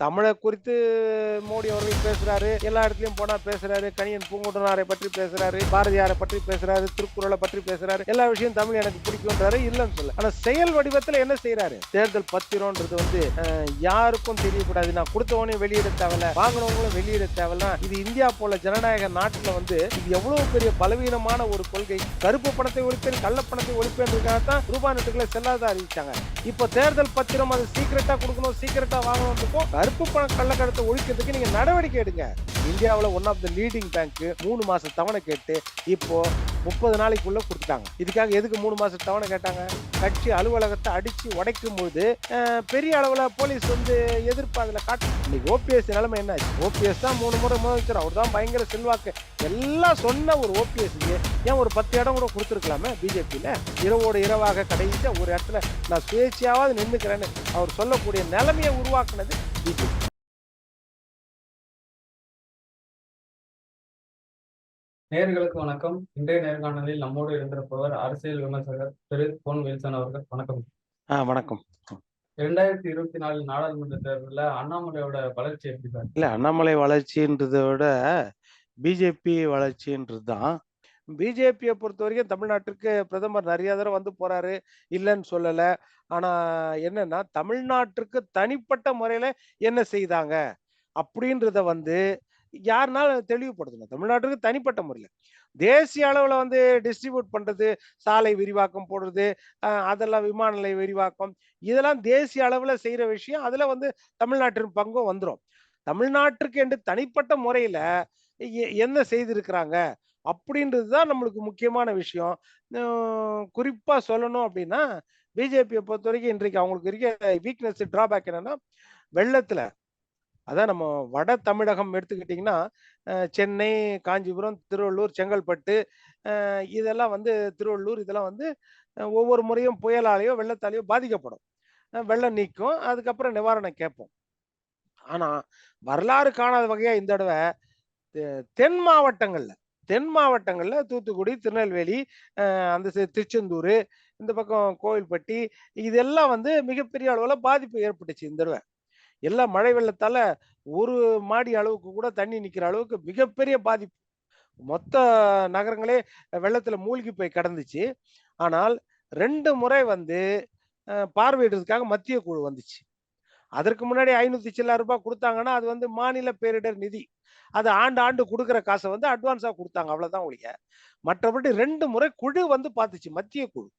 தமிழை குறித்து மோடி அவர்கள் பேசுறாரு, எல்லா இடத்துலயும் போனா பேசுறாரு, கணியன் பூங்குன்றனாரை பற்றி பேசுறாரு, பாரதியாரை பற்றி பேசுறாரு, திருக்குறளை பற்றி பேசுறாரு, எல்லா விஷயம் தமிழ் எனக்கு பிடிக்கும்ன்றாரு, இல்லைன்னு சொல்ல. ஆனா செயல் வடிவத்துல என்ன செய்யறாரு? தேர்தல் பத்திரம்ன்றது வந்து யாருக்கும் தெரியக்கூடாது, நான் கொடுத்தவனே வெளியிட தேவையில்ல, வாங்கினவங்களும் வெளியிட தேவையில்ல. இது இந்தியா போல ஜனநாயக நாட்டுல வந்து இது எவ்வளவு பெரிய பலவீனமான ஒரு கொள்கை. கருப்பு பணத்தை ஒழிப்பேன், கள்ள பணத்தை ஒழிப்பேன்றதுக்காகத்தான் ரூபாய் நோட்டுகளை செல்லாத அறிவிச்சாங்க. இப்போ தேர்தல் பத்திரம் அது சீக்கிரட்டா கொடுக்கணும், சீக்கிரட்டா வாங்கணும். கருப்பு பணம் கள்ளக்கடத்தை ஒழிக்கிறதுக்கு நீங்க நடவடிக்கை எடுங்க. இந்தியாவில் one of the leading bank 3 மாச தவணை கேட்டு இப்போ 30 நாளைக்குள்ள கொடுத்துட்டாங்க. இதுக்காக எதுக்கு 3 மாசம் தவணை கேட்டாங்க? கட்சி அலுவலகத்தை அடிச்சு உடைக்கும் போது பெரிய அளவுல போலீஸ் வந்து எதிர்ப்பு அதுல காட்டு. இன்னைக்கு ஓபிஎஸ் நிலைமை என்ன? ஓபிஎஸ் தான் 3 முறை முதலமைச்சர், அவர் தான் பயங்கர செல்வாக்கு எல்லாம் சொன்ன ஒரு ஓபிஎஸ்க்கு ஏன் ஒரு 10 இடம் கூட கொடுத்துருக்கலாமே பிஜேபியில? இரவோடு இரவாக கடைசியா ஒரு இடத்துல நான் சுயேட்சையாவது நின்றுக்கிறேன்னு அவர் சொல்லக்கூடிய நிலைமையை உருவாக்குனது பிஜேபி. நேயர்களுக்கு வணக்கம். இன்றைய நேர்காணலில் நம்மோடு இருந்திருப்பவர் அரசியல் விமர்சகர் திரு பொன் வில்சன் அவர்கள். வணக்கம். வணக்கம். 2024 நாடாளுமன்ற தேர்தலில் அண்ணாமலையோட வளர்ச்சி எப்படி சார்? இல்ல, அண்ணாமலை வளர்ச்சின்றதை விட பிஜேபி வளர்ச்சின்றது தான். பிஜேபியை பொறுத்த வரைக்கும் தமிழ்நாட்டுக்கு பிரதமர் நிறைய தடவை வந்து போறாரு, இல்லைன்னு சொல்லல. ஆனா என்னன்னா, தமிழ்நாட்டுக்கு தனிப்பட்ட முறையில என்ன செய்தாங்க அப்படின்றத வந்து யாருனாலும் தெளிவுபடுத்தணும். தமிழ்நாட்டுக்கு தனிப்பட்ட முறையில தேசிய அளவுல வந்து டிஸ்ட்ரிபியூட் பண்றது, சாலை விரிவாக்கம் போடுறது, அதெல்லாம் விமான நிலைய விரிவாக்கம், இதெல்லாம் தேசிய அளவுல செய்யற விஷயம். அதுல வந்து தமிழ்நாட்டின் பங்கும் வந்துடும். தமிழ்நாட்டிற்கு என்று தனிப்பட்ட முறையில என்ன செய்திருக்கிறாங்க அப்படின்றது தான் நம்மளுக்கு முக்கியமான விஷயம். குறிப்பா சொல்லணும் அப்படின்னா, பிஜேபியை பொறுத்த வரைக்கும் இன்றைக்கு அவங்களுக்கு இருக்க வீக்னஸ், டிராபேக் என்னன்னா, வெள்ளத்துல, அதான் நம்ம வட தமிழகம் எடுத்துக்கிட்டிங்கன்னா, சென்னை, காஞ்சிபுரம், திருவள்ளூர், செங்கல்பட்டு, இதெல்லாம் வந்து திருவள்ளூர் இதெல்லாம் வந்து ஒவ்வொரு முறையும் புயலாலேயோ வெள்ளத்தாலேயோ பாதிக்கப்படும். வெள்ளம் நீக்கும், அதுக்கப்புறம் நிவாரணம் கேட்போம். ஆனா வரலாறு காணாத வகையா இந்த தடவை தென் மாவட்டங்கள்ல தென் மாவட்டங்கள்ல தூத்துக்குடி, திருநெல்வேலி, அந்த திருச்செந்தூர், இந்த பக்கம் கோவில்பட்டி, இதெல்லாம் வந்து மிகப்பெரிய அளவுல பாதிப்பு ஏற்பட்டுச்சு இந்த தடவை. எல்லா மழை வெள்ளத்தால ஒரு மாடி அளவுக்கு கூட தண்ணி நிக்கிற அளவுக்கு மிகப்பெரிய பாதிப்பு. மொத்த நகரங்களே வெள்ளத்துல மூழ்கி போய் கிடந்துச்சு. ஆனால் 2 முறை வந்து பார்வையிடுறதுக்காக மத்திய குழு வந்துச்சு. அதற்கு முன்னாடி 500 சில்லற ரூபாய் கொடுத்தாங்கன்னா, அது வந்து மாநில பேரிடர் நிதி. அது ஆண்டு கொடுக்கிற காசை வந்து அட்வான்ஸா கொடுத்தாங்க, அவ்வளவுதான் ஒழிய. மற்றபடி 2 முறை குழு வந்து பார்த்துச்சு, மத்திய குழு.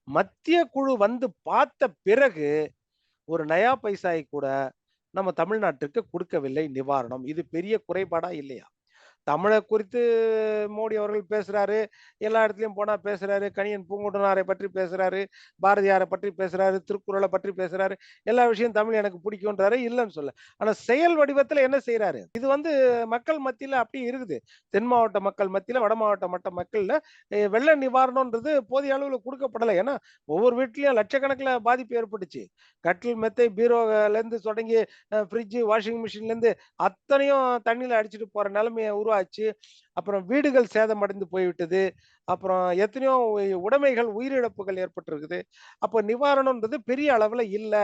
மத்திய குழு வந்து பார்த்த பிறகு ஒரு நயா பைசாயை கூட நம்ம தமிழ்நாட்டுக்கு கொடுக்கவில்லை நிவாரணம். இது பெரிய குறைபாடா இல்லையா? தமிழை குறித்து மோடி அவர்கள் பேசுறாரு, எல்லா இடத்துலயும் போனா பேசுறாரு, கணியன் பூங்குன்றனாரை பற்றி பேசுறாரு, பாரதியாரை பற்றி பேசுறாரு, திருக்குறளை பற்றி பேசுறாரு, எல்லா விஷயம் தமிழ் எனக்கு பிடிக்கும்ன்றாரு, இல்லைன்னு சொல்ல. ஆனா செயல் வடிவத்துல என்ன செய்யறாரு? இது வந்து மக்கள் மத்தியில அப்படி இருக்குது. தென் மாவட்ட மக்கள் மத்தியில, வட மாவட்ட மக்கள்ல வெள்ள நிவாரணம்ன்றது போதிய அளவுல கொடுக்கப்படலை. ஏன்னா ஒவ்வொரு வீட்லயும் லட்சக்கணக்கில் பாதிப்பு ஏற்பட்டுச்சு. கட்டில், மெத்தை, பீரோல இருந்து தொடங்கி ஃப்ரிட்ஜ், வாஷிங் மிஷின்ல இருந்து அத்தனையும் தண்ணியில அடிச்சுட்டு போற நிலைமையை உருவாச்சு. அப்புறம் வீடுகள் சேதமடைந்து போய்விட்டது. அப்புறம் எத்தனையோ உடைமைகள், உயிரிழப்புகள் ஏற்பட்டிருக்குது. அப்ப நிவாரணம்ன்றது பெரிய அளவுல இல்ல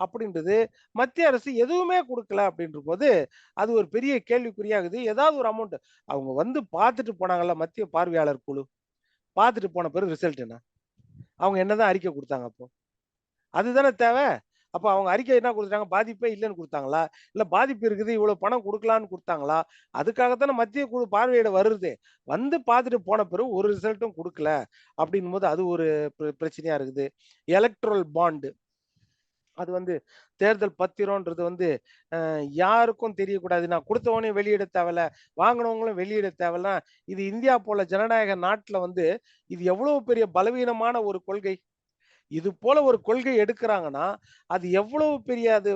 அப்படின்றது, மத்திய அரசு எதுவுமே கொடுக்கல அப்படின்ற போது அது ஒரு பெரிய கேள்விக்குறியாகுது. ஏதாவது ஒரு அமௌண்ட் அவங்க வந்து பார்த்துட்டு போனாங்கல்ல, மத்திய பார்வையாளர் குழு பார்த்துட்டு போன பிறகு ரிசல்ட் என்ன? அவங்க என்னதான் அறிக்கை கொடுத்தாங்க அப்போ? அதுதானே தேவை. அப்ப அவங்க அறிக்கை என்ன குடுத்துட்டாங்க? பாதிப்பே இல்லன்னு குடுத்தாங்களா? இல்ல பாதிப்பு இருக்குது, இவ்வளவு பணம் குடுக்கலான்னு குடுத்தாங்களா? அதுக்காகத்தானே மத்திய குழு பார்வையிட வருதே. வந்து பார்த்துட்டு போன பிறகு ஒரு ரிசல்ட்டும் குடுக்கல அப்படின்னும்போது அது ஒரு பிரச்சனையா இருக்குது. எலக்ட்ரல் பாண்ட், அது வந்து தேர்தல் பத்திரம்ன்றது வந்து யாருக்கும் தெரியக்கூடாது, நான் கொடுத்தவனே வெளியிட தேவையில்ல, வாங்கினவங்களும் வெளியிட தேவையில்ல. இது இந்தியா போல ஜனநாயக நாட்டுல வந்து இது எவ்வளவு பெரிய பலவீனமான ஒரு கொள்கை. இது போல ஒரு கொள்கை எடுக்கிறாங்கன்னா, அது எவ்வளவு பெரிய அது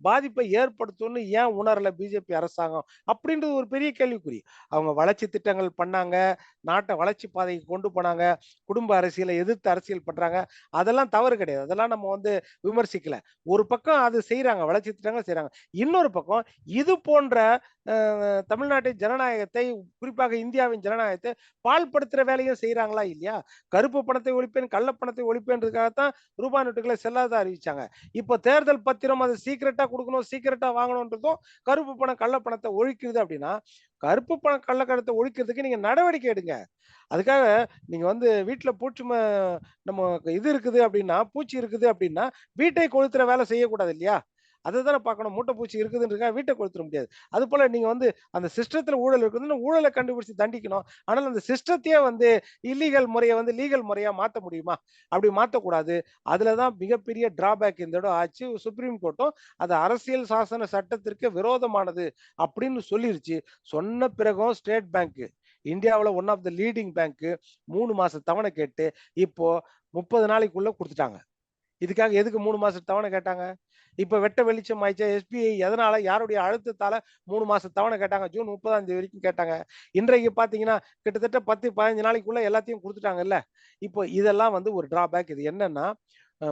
பாதிப்பை ஏற்படுத்தும்னு ஏன் உணரல பிஜேபி அரசாங்கம்? அப்படின்றது ஒரு பெரிய கேள்விக்குறி. அவங்க வளர்ச்சி திட்டங்கள் பண்ணாங்க, நாட்டை வளர்ச்சி பாதைக்கு கொண்டு போனாங்க, குடும்ப அரசியலை எதிர்த்து அரசியல் பண்றாங்க. அதெல்லாம் தவறு கிடையாது. அதெல்லாம் நம்ம வந்து விமர்சிக்கல. ஒரு பக்கம் அது செய்றாங்க, வளர்ச்சி திட்டங்கள் செய்றாங்க. இன்னொரு பக்கம் இது போன்ற தமிழ்நாட்டின் ஜனநாயகத்தை, குறிப்பாக இந்தியாவின் ஜனநாயகத்தை பாழ்படுத்துற வேலையும் செய்றாங்களா இல்லையா? கருப்பு பணத்தை ஒழிப்பேன், கள்ள பணத்தை ஒழிப்பேன்றதுக்காக தான் ரூபாய் நோட்டுகளை செல்லாத அறிவிச்சாங்க. இப்போ தேர்தல் பத்திரம் அது சீக்கிரட்டா குடுக்கணும், சீக்கிரட்டா வாங்கணும்ன்றதும் கருப்பு பணம், கள்ள பணத்த ஒழிக்குது அப்படின்னா, கருப்பு பணம், கள்ள பணத்த ஒழிக்கிறதுக்கு நீங்க நடவடிக்கை எடுங்க. அதுக்காக நீங்க வந்து வீட்ல நம்ம இது இருக்குது அப்படின்னா, பூச்சி இருக்குது அப்படின்னா, வீட்டை கொளுத்துற வேலை செய்யக்கூடாது இல்லையா? அததானே பார்க்கணும். மூட்டை பூச்சி இருக்குதுன்றதுக்காக வீட்ட கொளுத்திற முடியாது. அதுபோல நீங்க வந்து அந்த சிஸ்டத்துல ஊழல் இருக்குதுன்னு ஊழல கண்டுபிடிச்சு தண்டிக்கணும். ஆனால் அந்த சிஸ்டத்தையே வந்து இல்லீகல் முறைய வந்து லீகல் முறையா மாத்த முடியுமா? அப்படி மாத்தக்கூடாது. அதுல தான் மிகப்பெரிய டிராபேக் இந்த தடவ ஆச்சு. சுப்ரீம் கோர்ட்டும் அது அரசியல் சாசன சட்டத்திற்கு விரோதமானது அப்படின்னு சொல்லிருச்சு. சொன்ன பிறகும் ஸ்டேட் பேங்க் இந்தியாவுல one of the leading bank 3 மாச தவணை கேட்டு இப்போ 30 நாளைக்குள்ள குடுத்துட்டாங்க. இதுக்காக எதுக்கு 3 மாசம் தவணை கேட்டாங்க? இப்ப வெட்ட வெளிச்சம் ஆயிடுச்சா? எஸ்பிஐ எதனால யாருடைய அழுத்தத்தால 3 மாச தவணை கேட்டாங்க? ஜூன் 30ஆம் தேதி வரைக்கும் கேட்டாங்க. இன்றைக்கு பார்த்தீங்கன்னா, கிட்டத்தட்ட 10, 15 நாளைக்குள்ள எல்லாத்தையும் குடுத்துட்டாங்கல்ல. இப்போ இதெல்லாம் வந்து ஒரு டிராபேக். இது என்னன்னா,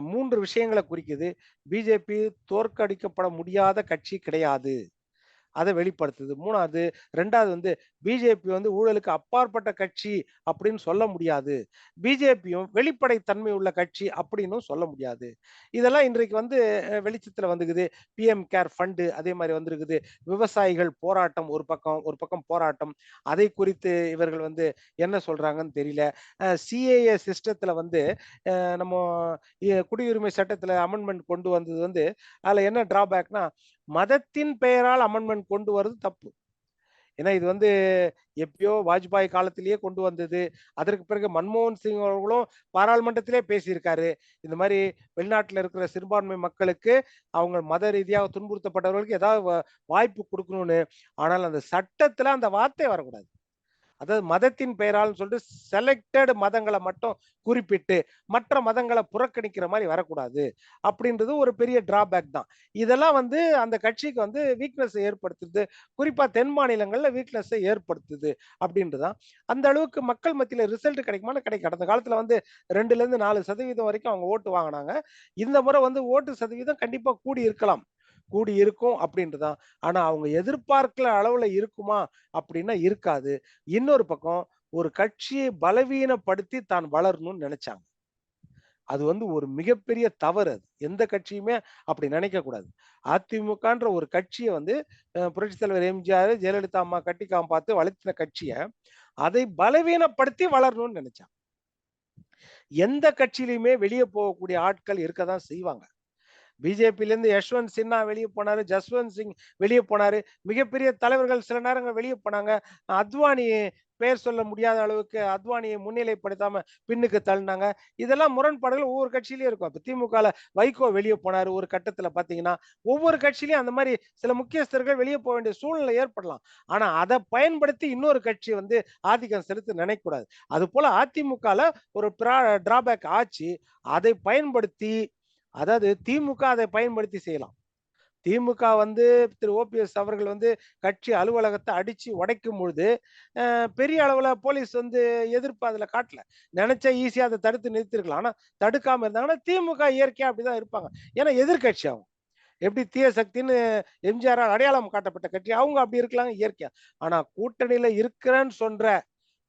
3 விஷயங்கள குறிக்குது. பிஜேபி தோற்கடிக்கப்பட முடியாத கட்சி கிடையாது. அத வெளிப்படுத்துது. 2வது வந்து பிஜேபி வந்து ஊழலுக்கு அப்பாற்பட்ட கட்சி அப்படின்னு சொல்ல முடியாது. பிஜேபியும் வெளிப்படை தன்மை உள்ள கட்சி அப்படின்னும் சொல்ல முடியாது. இதெல்லாம் இன்றைக்கு வந்து வெளிச்சத்துல வந்துக்குது. பிஎம் கேர் ஃபண்ட் அதே மாரி வந்திருக்குது. விவசாயிகள் போராட்டம் ஒரு பக்கம் போராட்டம். அதை குறித்து இவர்கள் வந்து என்ன சொல்றாங்கன்னு தெரியல. சிஏஏ சிஸ்டத்துல வந்து நம்ம குடியுரிமை சட்டத்துல அமெண்ட்மென்ட் கொண்டு வந்தது வந்து, அதுல என்ன டிராபேக்னா, மதத்தின் பெயரால் அமெண்ட்மென்ட் கொண்டு வரது தப்பு. ஏன்னா இது வந்து எப்பயோ வாஜ்பாய் காலத்திலேயே கொண்டு வந்தது. அதற்கு பிறகு மன்மோகன் சிங் அவர்களும் பாராளுமன்றத்திலே பேசியிருக்காரு. இந்த மாரி வெளிநாட்டுல இருக்கிற சிறுபான்மை மக்களுக்கு அவங்க மத ரீதியா துன்புறுத்தப்பட்டவர்களுக்கு ஏதாவது வாய்ப்பு குடுக்கணும்னு. ஆனால் அந்த சட்டத்துல அந்த வார்த்தை வரக்கூடாது. அதாவது மதத்தின் பெயரால்னு சொல்லிட்டு செலக்டட் மதங்கள மட்டும் குறிப்பிட்டு, மற்ற மதங்கள புறக்கணிக்கிற மாரி வரக்கூடாது. அப்படின்றது ஒரு பெரிய டிராபேக் தான். இதெல்லாம் வந்து அந்த கட்சிக்கு வந்து வீக்னஸ ஏற்படுத்துது. குறிப்பா தென் மாநிலங்கள்ல வீக்னஸ ஏற்படுத்துது அப்படின்றது தான். அந்த அளவுக்கு மக்கள் மத்தியில ரிசல்ட் கிடைக்குமானா கிடைக்கும். கடந்த காலத்துல வந்து 2லேருந்து 4% வரைக்கும் அவங்க ஓட்டு வாங்குனாங்க. இந்த முறை வந்து ஓட்டு சதவீதம் கண்டிப்பா கூடி இருக்கலாம். கூடி இருக்கும் அப்படின்றது தான். ஆனா அவங்க எதிர்பார்க்கிற அளவுல இருக்குமா? அப்படின்னா இருக்காது. இன்னொரு பக்கம் ஒரு கட்சியை பலவீனப்படுத்தி தான் வளரணும்னு நினைச்சாங்க. அது வந்து ஒரு மிகப்பெரிய தவறு அது. எந்த கட்சியுமே அப்படி நினைக்கக் கூடாது. அதிமுகன்ற ஒரு கட்சிய வந்து புரட்சித் தலைவர் எம்ஜிஆர், ஜெயலலிதா அம்மா கட்டி காப்பாத்து வளர்த்தின கட்சிய, அதை பலவீனப்படுத்தி வளரணும்னு நினைச்சாங்க. எந்த கட்சியிலயுமே வெளிய போகக்கூடிய ஆட்கள் இருக்க தான் செய்வாங்க. பிஜேபியிலேருந்து யஷ்வந்த் சின்ஹா வெளிய போனாரு. ஜஸ்வந்த் சிங் வெளிய போனாரு. மிகப்பெரிய தலைவர்கள் சில நேரங்கள்ல வெளிய போனாங்க. அத்வானி பெயர் சொல்ல முடியாத அளவுக்கு அத்வானியை முன்னிலைப்படுத்தாம பின்னுக்கு தள்ளினாங்க. இதெல்லாம் முரண்பாடுகள் ஒவ்வொரு கட்சியிலயும் இருக்கும். இப்ப திமுகல வைகோ வெளிய போனாரு ஒரு கட்டத்துல பார்த்தீங்கன்னா, ஒவ்வொரு கட்சியிலயும் அந்த மாரி சில முக்கியஸ்தர்கள் வெளிய போ வேண்டிய சூழ்நிலை ஏற்படலாம். ஆனா அத பயன்படுத்தி இன்னொரு கட்சி வந்து ஆதிக்கம் செலுத்த நினைக்கக்கூடாது. அதுபோல அதிமுகல ஒரு டிராபேக் ஆச்சு. அதை பயன்படுத்தி அதாவது திமுக அதை பயன்படுத்தி செய்யலாம். திமுக வந்து திரு ஓபிஎஸ் அவர்கள் வந்து கட்சி அலுவலகத்த அடிச்சு உடைக்கும் பொழுது, பெரிய அளவுல போலீஸ் வந்து எதிர்ப்பு அதுல காட்டல. நெனச்சா ஈஸியா அத தடுத்து நிறுத்திருக்கலாம். ஆனா தடுக்காம இருந்தாங்கன்னா, திமுக இயற்கையா அப்படிதான் இருப்பாங்க. ஏன்னா எதிர்க்கட்சி அவங்க. எப்படி தீய சக்தின்னு எம்ஜிஆரால் அடையாளம் காட்டப்பட்ட கட்சி. அவங்க அப்படி இருக்கலாங்க இயற்கையா. ஆனா கூட்டணியில இருக்கிறேன்னு சொல்ற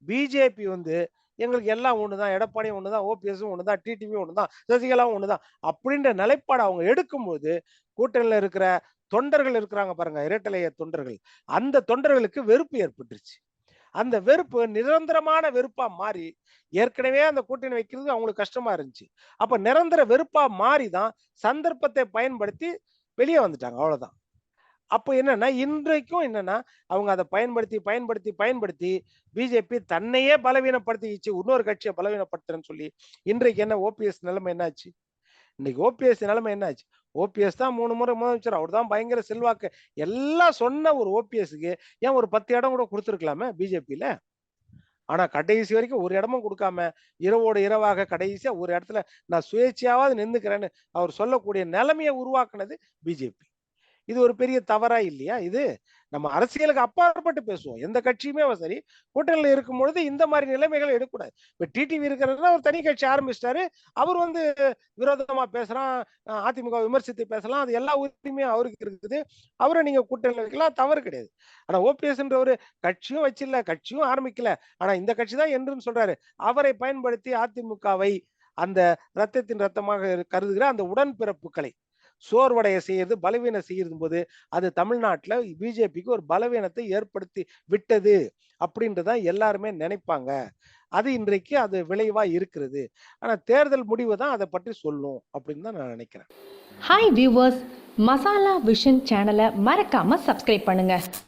பிஜேபி வந்து எங்களுக்கு எல்லாம் ஒண்ணுதான். எடப்பாடியும் ஒண்ணுதான், ஓபிஎஸும் ஒண்ணுதான், டிடிவியும் ஒண்ணுதான், சசிகலாவும் ஒண்ணுதான். அப்படின்ற நிலைப்பாட அவங்க எடுக்கும்போது, கூட்டணியில இருக்கிற தொண்டர்கள் இருக்கிறாங்க பாருங்க, இரட்டலைய தொண்டர்கள். அந்த தொண்டர்களுக்கு வெறுப்பு ஏற்பட்டுருச்சு. அந்த வெறுப்பு நிரந்தரமான வெறுப்பா மாறி, ஏற்கனவே அந்த கூட்டணி வைக்கிறது அவங்களுக்கு கஷ்டமா இருந்துச்சு. அப்ப நிரந்தர வெறுப்பா மாறி தான் சந்தர்ப்பத்தை பயன்படுத்தி வெளிய வந்துட்டாங்க. அவ்வளவுதான். அப்போ என்னன்னா, இன்றைக்கும் என்னன்னா, அவங்க அத பயன்படுத்தி பிஜேபி தன்னையே பலவீனப்படுத்திக்கிச்சு. இன்னொரு கட்சிய பலவீனப்படுத்துறேன்னு சொல்லி, இன்றைக்கு என்ன ஓபிஎஸ் நிலைமை என்ன ஆச்சு? இன்னைக்கு ஓபிஎஸ் நிலைமை என்ன ஆச்சு? ஓபிஎஸ் தான் 3 முறை முதலமைச்சர். அவர் தான் பயங்கர செல்வாக்கு. எல்லாம் சொன்ன ஒரு ஓபிஎஸ்க்கு ஏன் ஒரு 10 இடம் கூட குடுத்துருக்கலாமே பிஜேபில. ஆனா கடைசி வரைக்கும் ஒரு இடமும் குடுக்காம, இரவோடு இரவாக கடைசியா ஒரு இடத்துல நான் சுயேட்சையாவது நின்னுக்கிறேன்னு அவர் சொல்லக்கூடிய நிலைமைய உருவாக்குனது பிஜேபி. இது ஒரு பெரிய தவறா இல்லையா இது? நம்ம அரசியலுக்கு அப்பாற்பட்டு பேசுவோம். எந்த கட்சியுமே சரி, கூட்டணியில இருக்கும்பொழுது இந்த மாரி நிலைமைகள எடுக்கக்கூடாது. இப்ப டிடிவி இருக்கிறாருன்னா, ஒரு தனி கட்சி ஆரம்பிச்சுட்டாரு. அவர் வந்து விரோதமா பேசுறான். அதிமுக விமர்சித்து பேசலாம். அது எல்லா உரிமையும் அவருக்கு இருக்குது. அவர நீங்க கூட்டணியில வைக்கலாம். தவறு கிடையாது. ஆனா ஓபிஎஸ்ன்றவரு கட்சியும் வச்சில்ல, கட்சியும் ஆரம்பிக்கல. ஆனா இந்த கட்சி தான் என்றுன்னு சொல்றாரு. அவரை பயன்படுத்தி அதிமுகவை அந்த ரத்தத்தின் ரத்தமாக கருதுகிற அந்த உடன்பிறப்புகளை சோர்வடைய செய்யறது, பலவீனம் செய்யும் போது அது தமிழ்நாட்டுல பிஜேபிக்கு ஒரு பலவீனத்தை ஏற்படுத்தி விட்டது அப்படின்றதான் எல்லாருமே நினைப்பாங்க. அது இன்றைக்கு அது விளைவா இருக்கிறது. ஆனா தேர்தல் முடிவு தான் அதை பற்றி சொல்லும் அப்படின்னு தான் நான் நினைக்கிறேன். ஹாய் வியூவர்ஸ், மசாலா விஷன் சேனலை மறக்காம சப்ஸ்கிரைப் பண்ணுங்க.